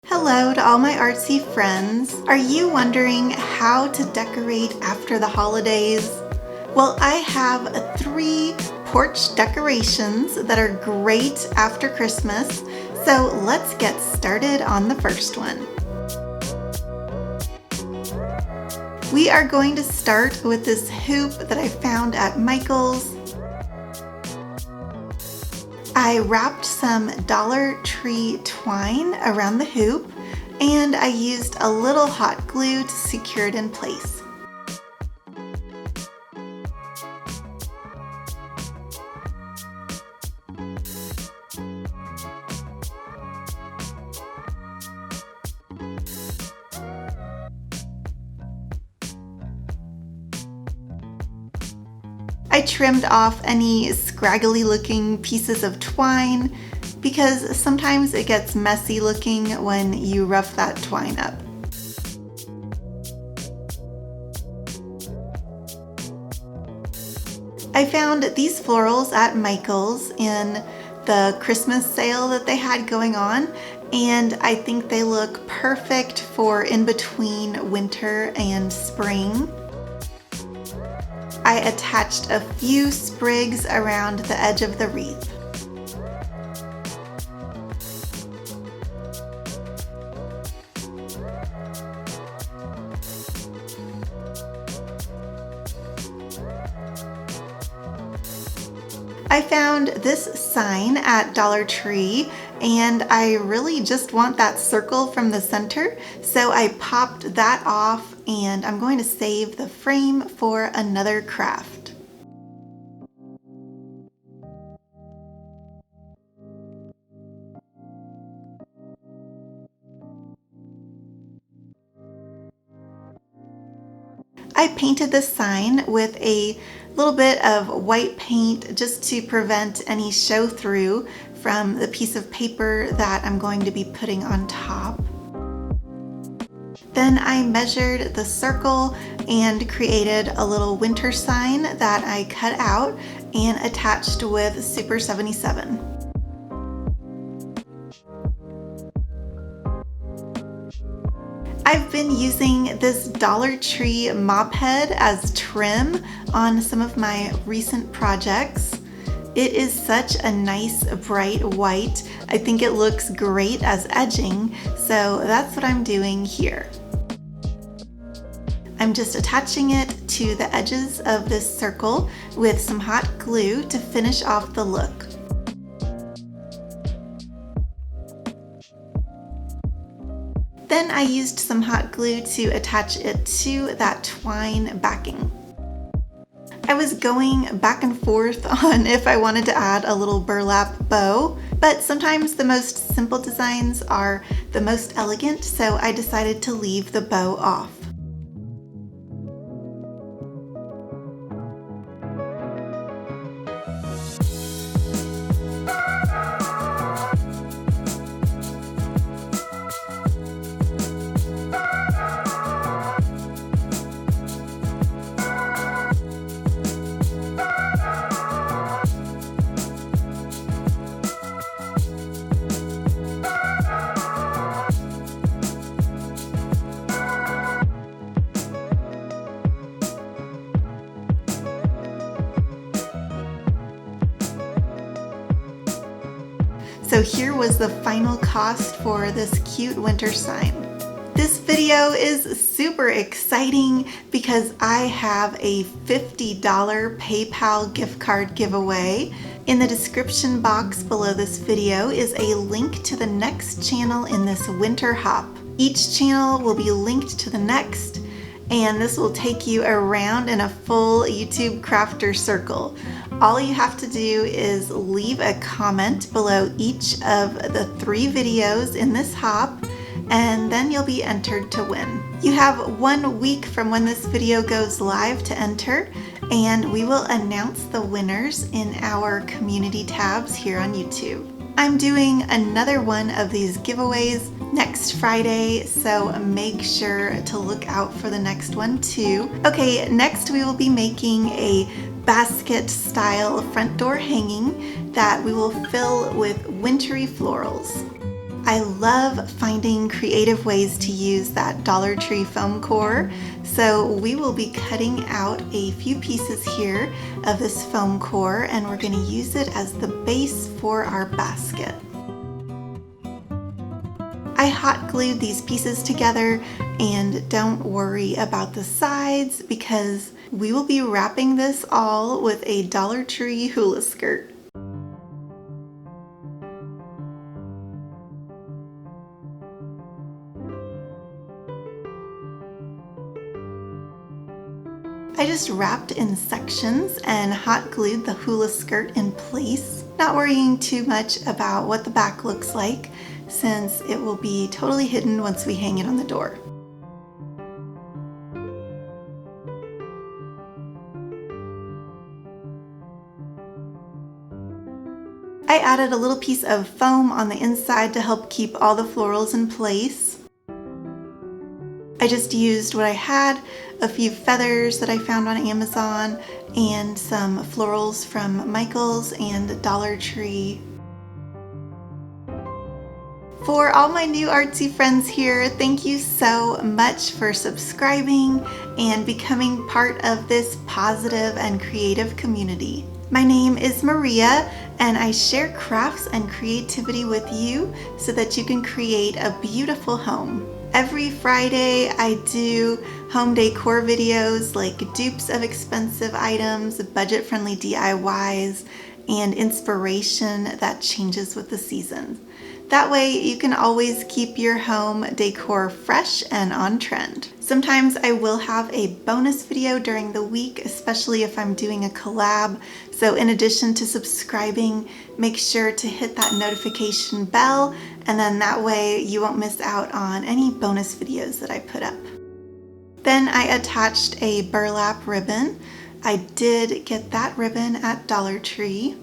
Hello to all my artsy friends. Are you wondering how to decorate after the holidays? Well, I have 3 porch decorations that are great after Christmas, so let's get started on the first one. We are going to start with this hoop that I found at Michael's. I wrapped some Dollar Tree twine around the hoop, and I used a little hot glue to secure it in place. I trimmed off any scraggly looking pieces of twine because sometimes it gets messy looking when you rough that twine up. I found these florals at Michael's in the Christmas sale that they had going on, and I think they look perfect for in between winter and spring. I attached a few sprigs around the edge of the wreath. I found this sign at Dollar Tree, and I really just want that circle from the center, so I popped that off, and I'm going to save the frame for another craft. I painted this sign with a little bit of white paint just to prevent any show through from the piece of paper that I'm going to be putting on top. Then I measured the circle and created a little winter sign that I cut out and attached with Super 77. I've been using this Dollar Tree mop head as trim on some of my recent projects. It is such a nice bright white. I think it looks great as edging, so that's what I'm doing here. I'm just attaching it to the edges of this circle with some hot glue to finish off the look. Then I used some hot glue to attach it to that twine backing. I was going back and forth on if I wanted to add a little burlap bow, but sometimes the most simple designs are the most elegant, so I decided to leave the bow off. So here was the final cost for this cute winter sign. This video is super exciting because I have a $50 PayPal gift card giveaway. In the description box below this video is a link to the next channel in this winter hop. Each channel will be linked to the next, and this will take you around in a full YouTube crafter circle. All you have to do is leave a comment below each of the 3 videos in this hop, and then you'll be entered to win. You have 1 week from when this video goes live to enter, and we will announce the winners in our community tabs here on YouTube. I'm doing another one of these giveaways next Friday, so make sure to look out for the next one too. Okay, next we will be making a basket style front door hanging that we will fill with wintry florals. I love finding creative ways to use that Dollar Tree foam core, so we will be cutting out a few pieces here of this foam core and we're going to use it as the base for our basket. I hot glued these pieces together, and don't worry about the sides because we will be wrapping this all with a Dollar Tree hula skirt. I just wrapped in sections and hot glued the hula skirt in place, not worrying too much about what the back looks like since it will be totally hidden once we hang it on the door. I added a little piece of foam on the inside to help keep all the florals in place. I just used what I had, a few feathers that I found on Amazon, and some florals from Michael's and Dollar Tree. For all my new artsy friends here, thank you so much for subscribing and becoming part of this positive and creative community. My name is Maria, and I share crafts and creativity with you so that you can create a beautiful home. Every Friday I do home decor videos like dupes of expensive items, budget-friendly DIYs, and inspiration that changes with the seasons. That way you can always keep your home decor fresh and on trend. Sometimes I will have a bonus video during the week, especially if I'm doing a collab. So in addition to subscribing, make sure to hit that notification bell, and then that way you won't miss out on any bonus videos that I put up. Then I attached a burlap ribbon. I did get that ribbon at Dollar Tree.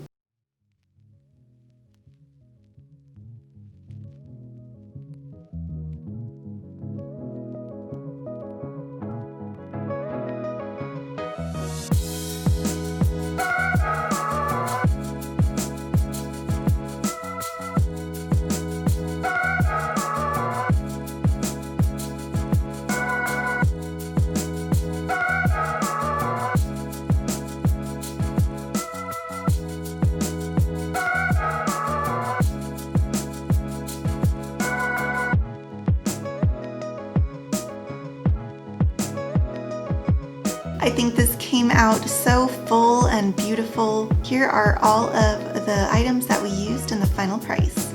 I think this came out so full and beautiful. Here are all of the items that we used in the final price.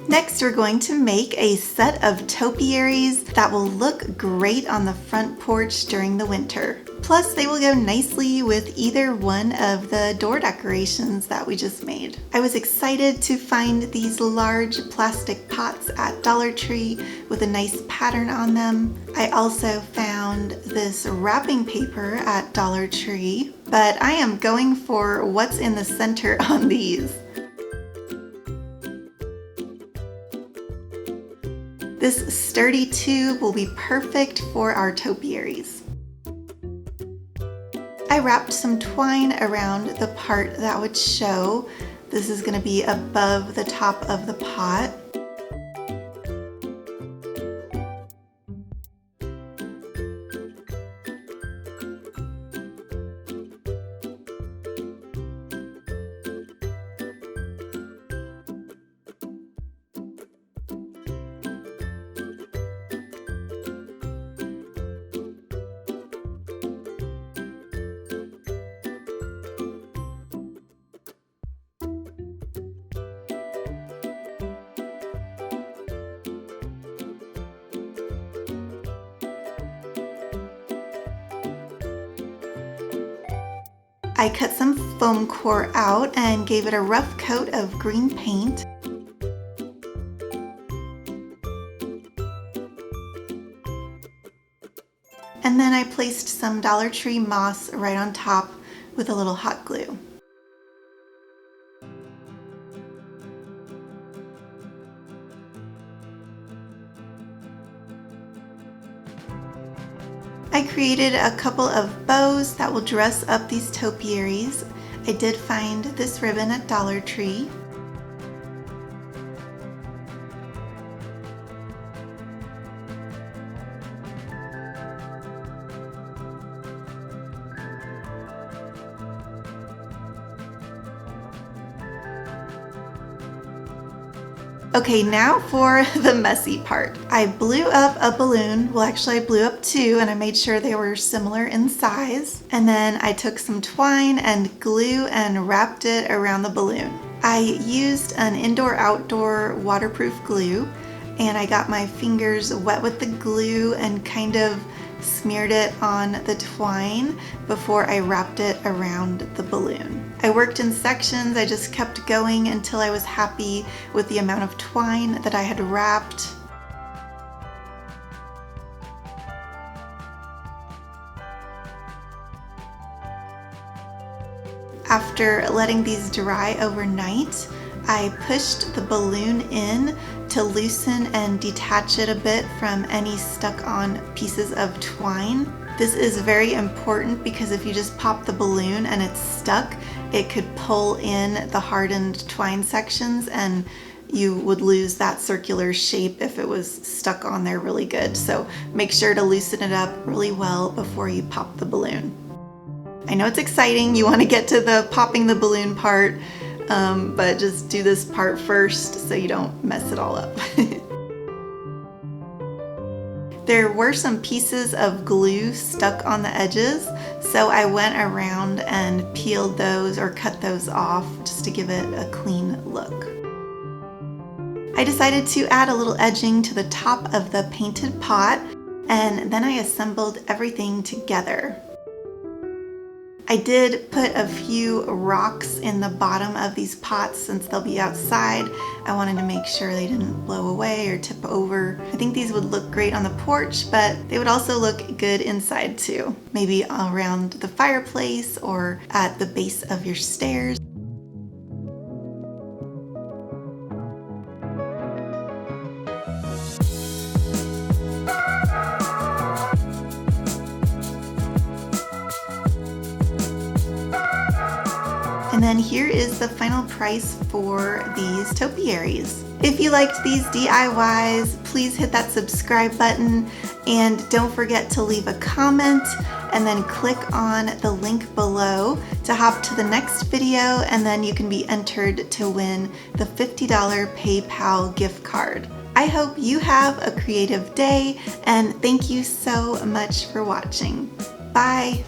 Next, we're going to make a set of topiaries that will look great on the front porch during the winter. Plus, they will go nicely with either one of the door decorations that we just made. I was excited to find these large plastic pots at Dollar Tree with a nice pattern on them. I also found this wrapping paper at Dollar Tree, but I am going for what's in the center on these. This sturdy tube will be perfect for our topiaries. I wrapped some twine around the part that would show. This is going to be above the top of the pot. I cut some foam core out and gave it a rough coat of green paint. And then I placed some Dollar Tree moss right on top with a little hot glue. I created a couple of bows that will dress up these topiaries. I did find this ribbon at Dollar Tree. Okay, now for the messy part. I blew up a balloon. Well, actually I blew up two and I made sure they were similar in size. And then I took some twine and glue and wrapped it around the balloon. I used an indoor-outdoor waterproof glue, and I got my fingers wet with the glue and kind of smeared it on the twine before I wrapped it around the balloon. I worked in sections. I just kept going until I was happy with the amount of twine that I had wrapped. After letting these dry overnight, I pushed the balloon in to loosen and detach it a bit from any stuck-on pieces of twine. This is very important because if you just pop the balloon and it's stuck, it could pull in the hardened twine sections and you would lose that circular shape if it was stuck on there really good. So make sure to loosen it up really well before you pop the balloon. I know it's exciting, you want to get to the popping the balloon part, but just do this part first so you don't mess it all up. There were some pieces of glue stuck on the edges, so I went around and peeled those or cut those off just to give it a clean look. I decided to add a little edging to the top of the painted pot, and then I assembled everything together. I did put a few rocks in the bottom of these pots since they'll be outside. I wanted to make sure they didn't blow away or tip over. I think these would look great on the porch, but they would also look good inside too. Maybe around the fireplace or at the base of your stairs. And then here is the final price for these topiaries. If you liked these DIYs, please hit that subscribe button and don't forget to leave a comment and then click on the link below to hop to the next video, and then you can be entered to win the $50 PayPal gift card. I hope you have a creative day and thank you so much for watching. Bye!